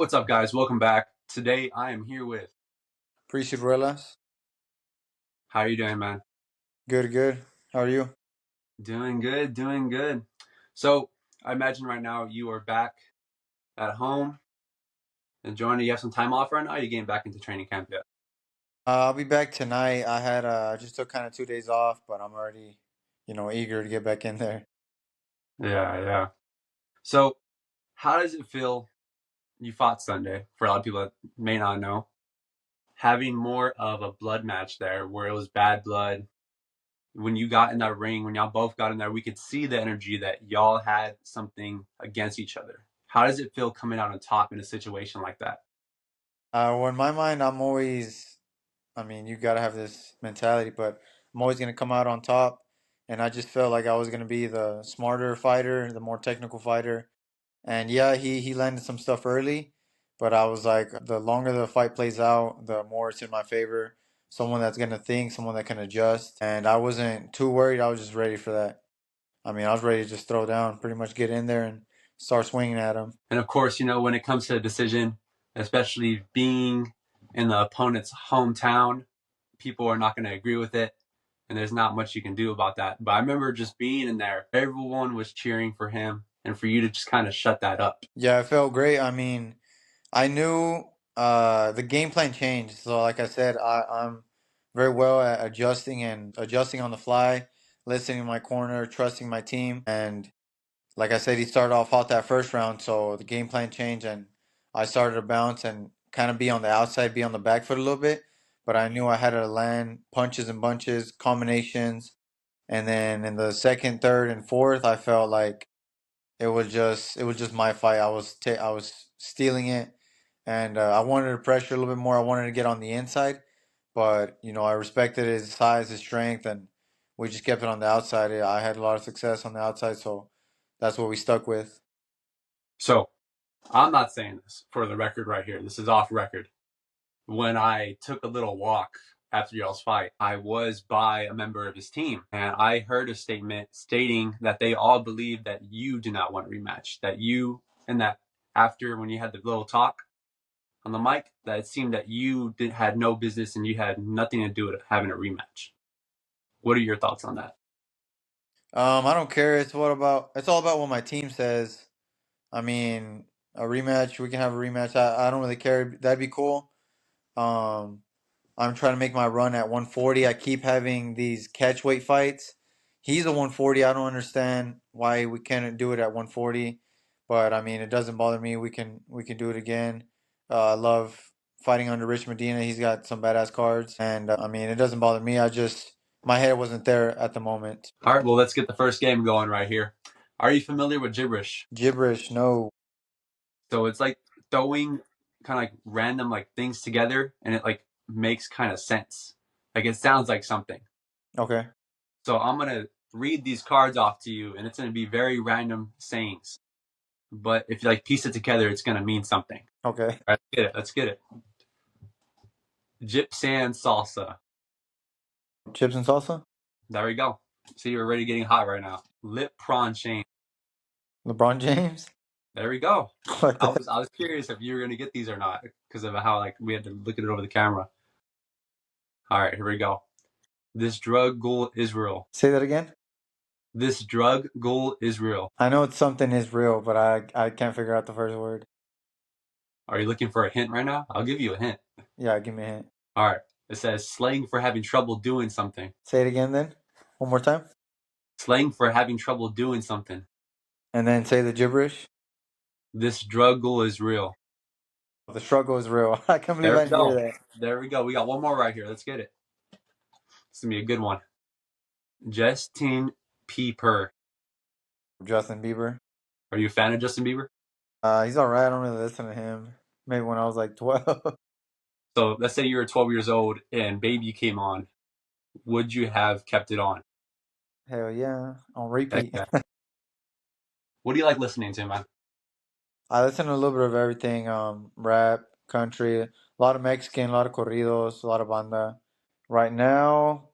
What's up, guys? Welcome back. Today I am here with. Prici. How are you doing, man? Good, good. How are you? Doing good, doing good. So I imagine right now you are back at home enjoying it. You have some time off right now. You're getting back into training camp yet? I'll be back tonight. I just took kind of 2 days off, but I'm already, eager to get back in there. Yeah, yeah. So how does it feel? You fought Sunday. For a lot of people that may not know, having more of a blood match there, where it was bad blood. When you got in that ring, when y'all both got in there, we could see the energy that y'all had something against each other. How does it feel coming out on top in a situation like that? Well, in my mind, you got to have this mentality, but I'm always going to come out on top. And I just felt like I was going to be the smarter fighter, the more technical fighter. And yeah, he landed some stuff early, but I was like, the longer the fight plays out, the more it's in my favor. Someone that's gonna think, someone that can adjust, and I wasn't too worried. I was just ready for that. I was ready to just throw down, pretty much get in there and start swinging at him. And of course, when it comes to a decision, especially being in the opponent's hometown, people are not going to agree with it. And there's not much you can do about that. But I remember just being in there, everyone was cheering for him, and for you to just kind of shut that up. Yeah, it felt great. I knew the game plan changed. So like I said, I'm very well at adjusting on the fly, listening to my corner, trusting my team, and like I said, he started off hot that first round, so the game plan changed, and I started to bounce and kind of be on the outside, be on the back foot a little bit. But I knew I had to land punches and bunches, combinations, and then in the second, third, and fourth, I felt like it was just my fight. I was stealing it, and I wanted to pressure a little bit more. I wanted to get on the inside, but I respected his size, his strength, and we just kept it on the outside. I had a lot of success on the outside, so that's what we stuck with. So I'm not saying this for the record right here. This is off record. When I took a little walk after y'all's fight, I was by a member of his team, and I heard a statement stating that they all believe that you do not want a rematch. That you, and that after when you had the little talk on the mic, that it seemed that had no business and you had nothing to do with having a rematch. What are your thoughts on that? I don't care. It's all about what my team says. I mean, a rematch. We can have a rematch. I don't really care. That'd be cool. Um, I'm trying to make my run at 140. I keep having these catch weight fights. He's a 140. I don't understand why we can't do it at 140, but I mean, it doesn't bother me. We can do it again. I love fighting under Rich Medina. He's got some badass cards, and I mean, it doesn't bother me. I just my head wasn't there at the moment. All right, well, let's get the first game going right here. Are you familiar with gibberish? Gibberish, no. So it's like throwing kind of like random like things together, and it like makes kind of sense. Like it sounds like something. Okay, So I'm gonna read these cards off to you, and it's gonna be very random sayings. But if you like piece it together, it's gonna mean something. okay. All right, let's get it. Let's get it. Gyp sand salsa. Chips and salsa. There we go. See, you're already getting hot right now. Lip prawn chain. LeBron James. There we go. What I the? was I was curious if you were gonna get these or not because of how like we had to look at it over the camera. All right, here we go. This drug ghoul Israel. Say that again. This drug ghoul Israel. I know it's something is real, but I can't figure out the first word. Are you looking for a hint right now? I'll give you a hint. Yeah, give me a hint. All right. It says slang for having trouble doing something. Say it again then. One more time. Slang for having trouble doing something. And then say the gibberish. This struggle is real. The struggle is real. I can't believe There I we didn't hear go. that. There we go. We got one more right here. Let's get it. This is gonna be a good one. Justin Pieper. Justin Bieber. Are you a fan of Justin Bieber? He's all right. I don't really listen to him. Maybe when I was like 12. So let's say you were 12 years old and Baby came on. Would you have kept it on? Hell yeah, on Heck repeat. yeah. What do you like listening to, man? I listen to a little bit of everything. Rap, country, a lot of Mexican, a lot of corridos, a lot of banda. Right now,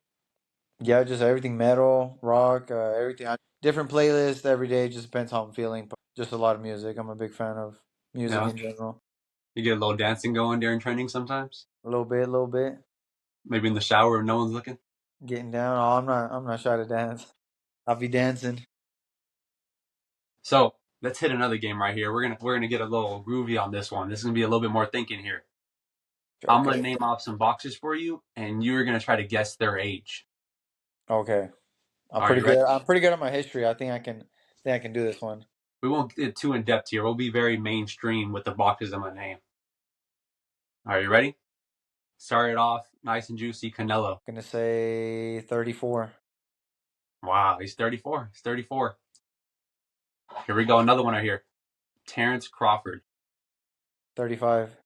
yeah, just everything metal, rock, everything. Different playlists every day. Just depends how I'm feeling. But just a lot of music. I'm a big fan of music Yeah. in general. You get a little dancing going during training sometimes. A little bit, a little bit. Maybe in the shower if no one's looking. Getting down. Oh, I'm not shy to dance. I'll be dancing. So let's hit another game right here. We're gonna get a little groovy on this one. This is gonna be a little bit more thinking here. I'm gonna Okay. name off some boxers for you, and you're gonna try to guess their age. Okay. I'm Are pretty you ready? good. I'm pretty good at my history. I think I can do this one. We won't get too in depth here. We'll be very mainstream with the boxers I'm gonna name. Are you ready? Start it off nice and juicy. Canelo. Gonna say 34. Wow, he's 34. He's 34. Here we go. Another one right here. Terrence Crawford. 35.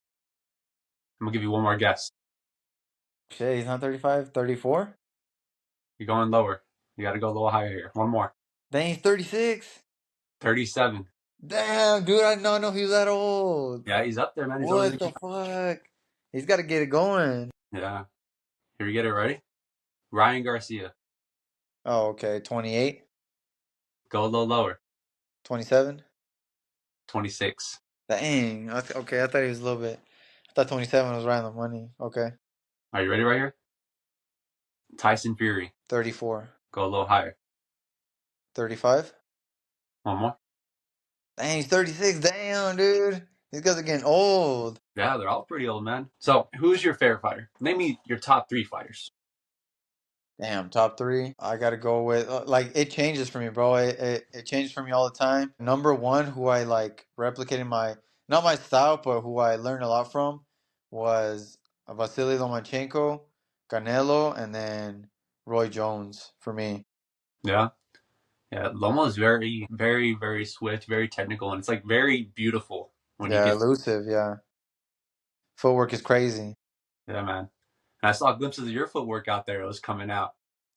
I'm gonna give you one more guess. Shit, he's not 35. 34? You're going lower. You got to go a little higher here. One more. Dang, he's 36. 37. Damn, dude, I did not know he was that old. Yeah, he's up there, man. He's older What than the you. fuck? He's got to get it going. Yeah. Here we get it ready. Ryan Garcia. Oh, okay. 28, Go a little lower. 27. 26. Dang. Okay, I thought he was a little bit. I thought 27 was right on the money. Okay. Are you ready right here? Tyson Fury. 34. Go a little higher. 35. One more. Dang, he's 36. Damn, dude. These guys are getting old. Yeah, they're all pretty old, man. So, who's your favorite fighter? Name me your top three fighters. Damn, top three. I gotta go with like it changes for me, bro. It changes for me all the time. Number one, who I like replicating my not my style, but who I learned a lot from was Vasily Lomachenko, Canelo, and then Roy Jones for me. Yeah. Yeah, Lomo is very, very, very swift, very technical, and it's like very beautiful when he Yeah, gets. elusive. Yeah, footwork is crazy. Yeah, man. And I saw glimpses of your footwork out there. It was coming out.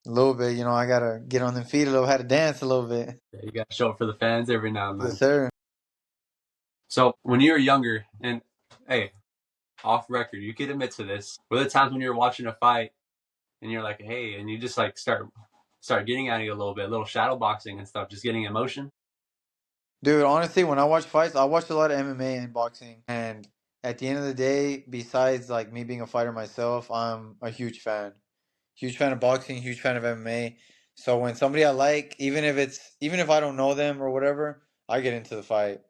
A little bit, I gotta get on them feet a little, how to dance a little bit. Yeah, you got to show it for the fans every now and Yes, then. sir. So when you were younger, and hey, off record, you could admit to this. Were there times when you were watching a fight and you're like, hey, and you just like start getting at it a little bit, a little shadow boxing and stuff, just getting emotion? Dude, honestly, when I watch fights, I watch a lot of MMA and boxing. And at the end of the day, besides like me being a fighter myself, I'm a huge fan. Huge fan of boxing, huge fan of MMA. So when somebody I like, even if I don't know them or whatever, I get into the fight.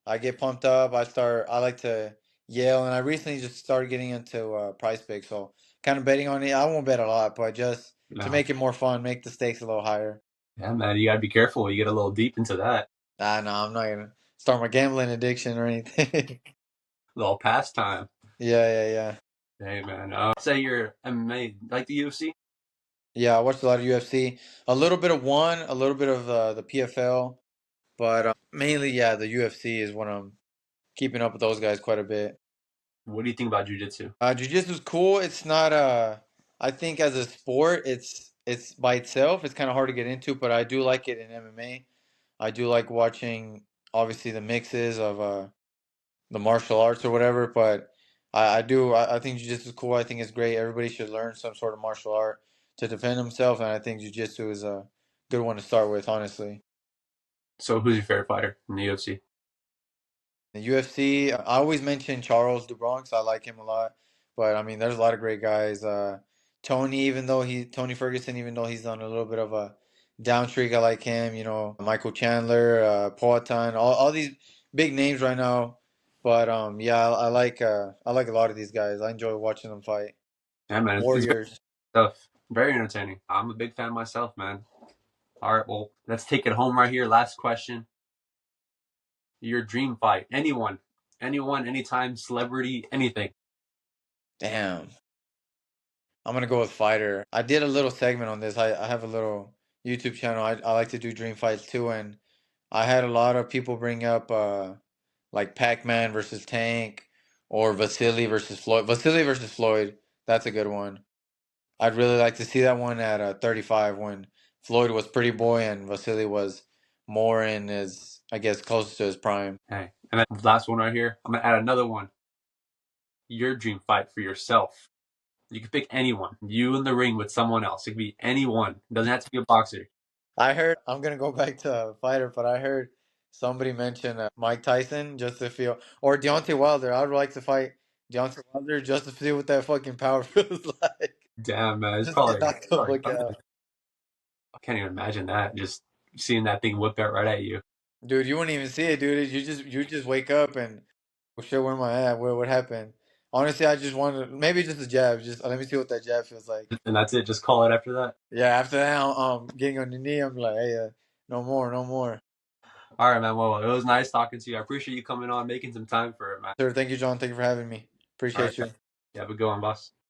I get pumped up. I like to yell, and I recently just started getting into Price Pick, so kind of betting on it. I won't bet a lot, but just to No. make it more fun, make the stakes a little higher. Yeah, man, you got to be careful. You get a little deep into that. Nah, I'm not gonna start my gambling addiction or anything. A little pastime. Yeah, yeah, yeah. Hey, man. Say you're MMA, like the UFC? Yeah, I watched a lot of UFC. A little bit of one, a little bit of the PFL, but mainly, yeah, the UFC is what I'm keeping up with those guys quite a bit. What do you think about jujitsu? Jiu-jitsu's cool. It's not I think as a sport, it's by itself. It's kind of hard to get into, but I do like it in MMA. I do like watching obviously the mixes of the martial arts or whatever, but I think jiu-jitsu is cool. I think it's great. Everybody should learn some sort of martial art to defend himself, and I think jiu-jitsu is a good one to start with, honestly. So who's your favorite fighter in the UFC? The UFC, I always mention Charles do Bronx. I like him a lot, but I mean, there's a lot of great guys. Tony Ferguson, even though he's on a little bit of a down streak, I like him. Michael Chandler, Poatan, all these big names right now. But yeah, I like a lot of these guys. I enjoy watching them fight. Yeah, man, it's very Warriors. tough. Very entertaining. I'm a big fan myself, man. All right, well, let's take it home right here. Last question. Your dream fight. Anyone, anytime, celebrity, anything. Damn. I'm gonna go with fighter. I did a little segment on this. I have a little YouTube channel. I like to do dream fights too, and I had a lot of people bring up like Pac-Man versus Tank or Vasily versus Floyd. Vasily versus Floyd. That's a good one. I'd really like to see that one at 35 when Floyd was pretty boy and Vasily was more in his, I guess, closer to his prime. Hey, and then last one right here. I'm gonna add another one. Your dream fight for yourself. You can pick anyone. You in the ring with someone else. It could be anyone. It doesn't have to be a boxer. I heard I'm gonna go back to fighter, but I heard somebody mentioned Mike Tyson just to feel, or Deontay Wilder. I would like to fight Deontay Wilder just to feel what that fucking power feels like. Damn, man, it's Just get probably knocked the probably fuck something. out. I can't even imagine that. Just seeing that thing whip out right at you. Dude, you wouldn't even see it, dude. You just wake up and oh shit, where am I at? What happened? Honestly, I just wanted maybe just a jab. Just let me see what that jab feels like. And that's it. Just call it after that. Yeah, after that, getting on your knee, I'm like, hey, no more, no more. All right, man. Well, it was nice talking to you. I appreciate you coming on, making some time for it, man. Sir, thank you, John. Thank you for having me. All right. Appreciate you. Yeah, but go on, boss.